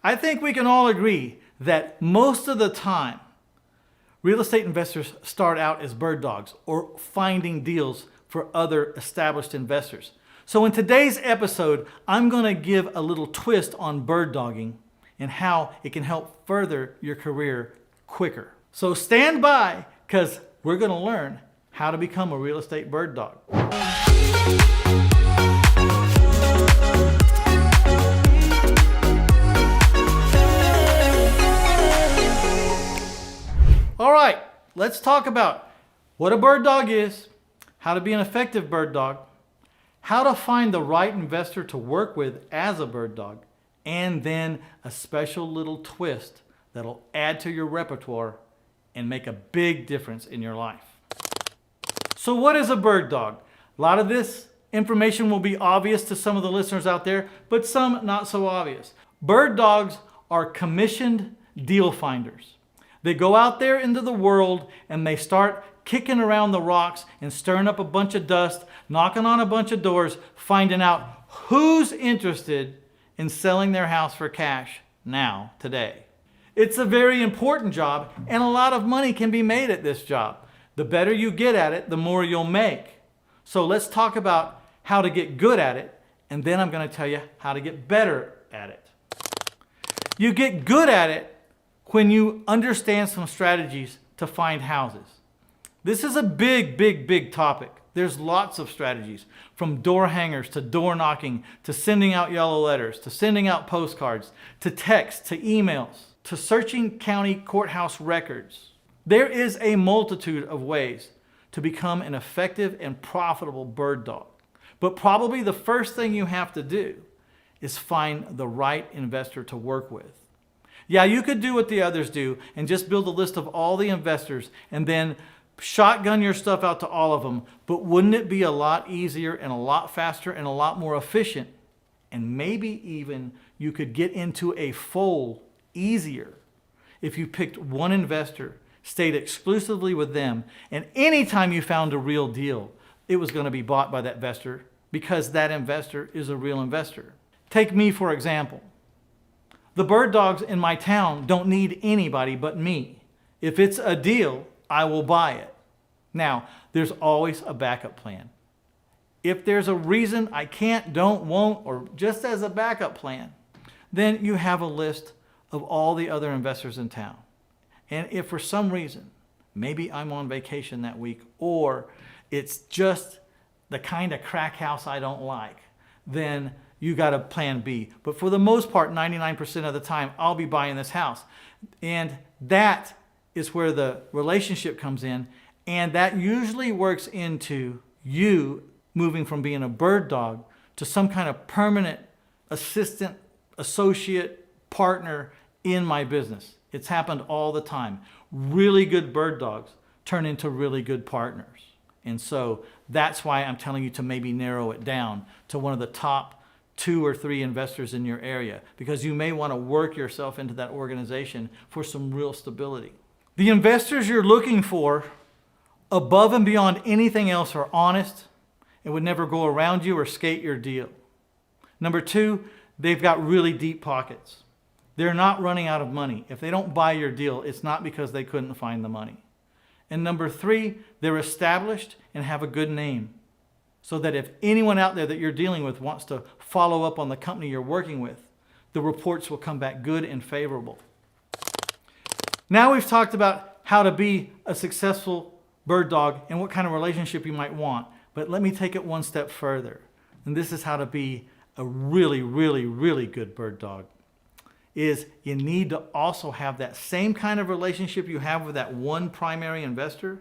I think we can all agree that most of the time, real estate investors start out as bird dogs or finding deals for other established investors. So in today's episode, I'm going to give a little twist on bird dogging and how it can help further your career quicker. So stand by, because we're going to learn how to become a real estate bird dog. All right, let's talk about what a bird dog is, how to be an effective bird dog, how to find the right investor to work with as a bird dog, and then a special little twist that'll add to your repertoire and make a big difference in your life. So what is a bird dog? A lot of this information will be obvious to some of the listeners out there, but some not so obvious. Bird dogs are commissioned deal finders. They go out there into the world and they start kicking around the rocks and stirring up a bunch of dust, knocking on a bunch of doors, finding out who's interested in selling their house for cash now, today. It's a very important job, and a lot of money can be made at this job. The better you get at it, the more you'll make. So let's talk about how to get good at it, and then I'm going to tell you how to get better at it. You get good at it when you understand some strategies to find houses. This is a big topic. There's lots of strategies, from door hangers to door knocking, to sending out yellow letters, to sending out postcards, to text, to emails, to searching county courthouse records. There is a multitude of ways to become an effective and profitable bird dog. But probably the first thing you have to do is find the right investor to work with. Yeah, you could do what the others do and just build a list of all the investors and then shotgun your stuff out to all of them, but wouldn't it be a lot easier and a lot faster and a lot more efficient? And maybe even you could get into a fold easier if you picked one investor, stayed exclusively with them, and anytime you found a real deal, it was going to be bought by that investor because that investor is a real investor. Take me, for example. The bird dogs in my town don't need anybody but me. If it's a deal, I will buy it. Now, there's always a backup plan. If there's a reason I can't, don't, won't, or just as a backup plan, then you have a list of all the other investors in town. And if for some reason, maybe I'm on vacation that week, or it's just the kind of crack house I don't like, then you got a plan B. But for the most part, 99% of the time, I'll be buying this house. And that is where the relationship comes in. And that usually works into you moving from being a bird dog to some kind of permanent assistant, associate, partner in my business. It's happened all the time. Really good bird dogs turn into really good partners. And so that's why I'm telling you to maybe narrow it down to one of the top 2 or 3 investors in your area, because you may want to work yourself into that organization for some real stability. The investors you're looking for, above and beyond anything else, are honest and would never go around you or skate your deal. Number 2, they've got really deep pockets. They're not running out of money. If they don't buy your deal, it's not because they couldn't find the money. And number 3, they're established and have a good name, so that if anyone out there that you're dealing with wants to follow up on the company you're working with, the reports will come back good and favorable. Now we've talked about how to be a successful bird dog and what kind of relationship you might want. But let me take it one step further. And this is how to be a really good bird dog. Is you need to also have that same kind of relationship you have with that one primary investor.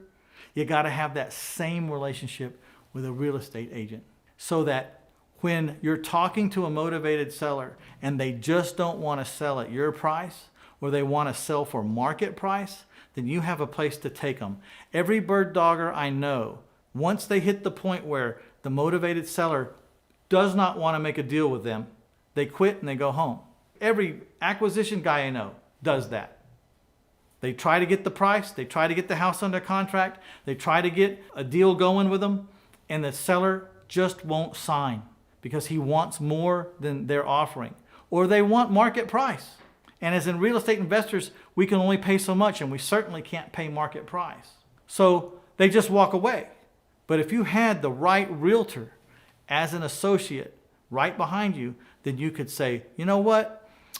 You got to have that same relationship with a real estate agent, so that when you're talking to a motivated seller and they just don't want to sell at your price, or they want to sell for market price, then you have a place to take them. Every bird dogger I know, once they hit the point where the motivated seller does not want to make a deal with them, they quit and they go home. Every acquisition guy I know does that. They try to get the price, they try to get the house under contract, they try to get a deal going with them, and the seller just won't sign because he wants more than they're offering. Or they want market price. And as in real estate investors, we can only pay so much, and we certainly can't pay market price. So they just walk away. But if you had the right realtor as an associate right behind you, then you could say, you know what?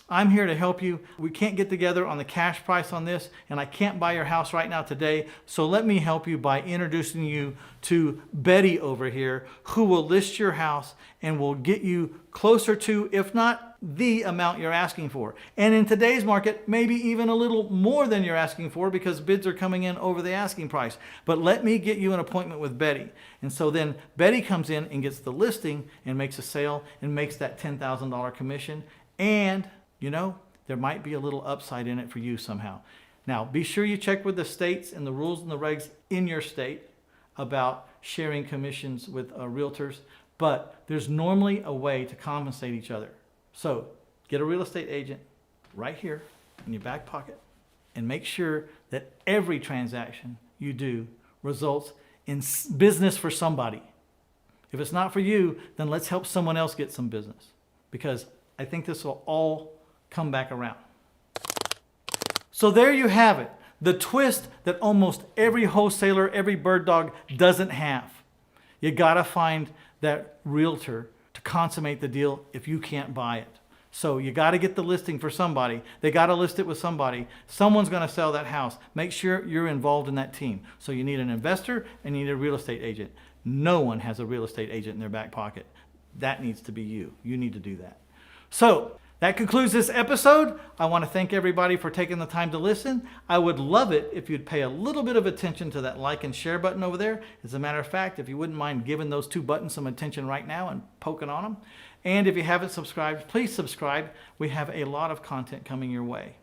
I'm here to help you. We can't get together on the cash price on this, and I can't buy your house right now today. So let me help you by introducing you to Betty over here, who will list your house and will get you closer to, if not the amount you're asking for. And in today's market, maybe even a little more than you're asking for, because bids are coming in over the asking price. But let me get you an appointment with Betty. And so then Betty comes in and gets the listing and makes a sale and makes that $10,000 commission. And you know, there might be a little upside in it for you somehow. Now, be sure you check with the states and the rules and the regs in your state about sharing commissions with realtors, but there's normally a way to compensate each other. So get a real estate agent right here in your back pocket and make sure that every transaction you do results in business for somebody. If it's not for you, then let's help someone else get some business, because I think this will all come back around. So there you have it. The twist that almost every wholesaler, every bird dog doesn't have. You gotta find that realtor to consummate the deal if you can't buy it. So you gotta get the listing for somebody. They gotta list it with somebody. Someone's gonna sell that house. Make sure you're involved in that team. So you need an investor and you need a real estate agent. No one has a real estate agent in their back pocket. That needs to be you. You need to do that. So that concludes this episode. I want to thank everybody for taking the time to listen. I would love it if you'd pay a little bit of attention to that like and share button over there. As a matter of fact, if you wouldn't mind giving those two buttons some attention right now and poking on them. And if you haven't subscribed, please subscribe. We have a lot of content coming your way.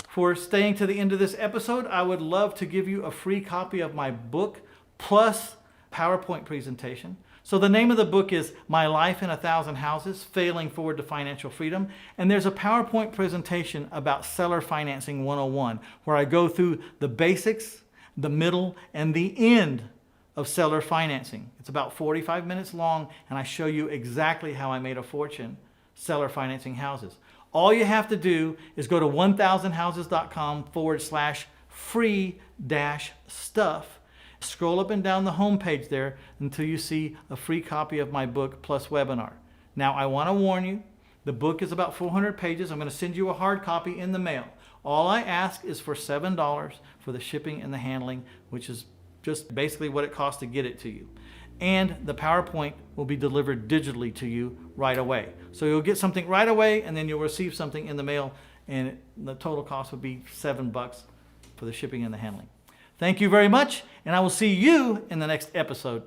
For staying to the end of this episode, I would love to give you a free copy of my book plus PowerPoint presentation. So the name of the book is My Life in 1,000 Houses, Failing Forward to Financial Freedom. And there's a PowerPoint presentation about Seller Financing 101, where I go through the basics, the middle, and the end of seller financing. It's about 45 minutes long, and I show you exactly how I made a fortune seller financing houses. All you have to do is go to 1000houses.com/free-stuff. Scroll up and down the home page there until you see a free copy of my book plus webinar. Now, I want to warn you, the book is about 400 pages. I'm going to send you a hard copy in the mail. All I ask is for $7 for the shipping and the handling, which is just basically what it costs to get it to you. And the PowerPoint will be delivered digitally to you right away. So you'll get something right away, and then you'll receive something in the mail, and the total cost would be $7 for the shipping and the handling. Thank you very much, and I will see you in the next episode.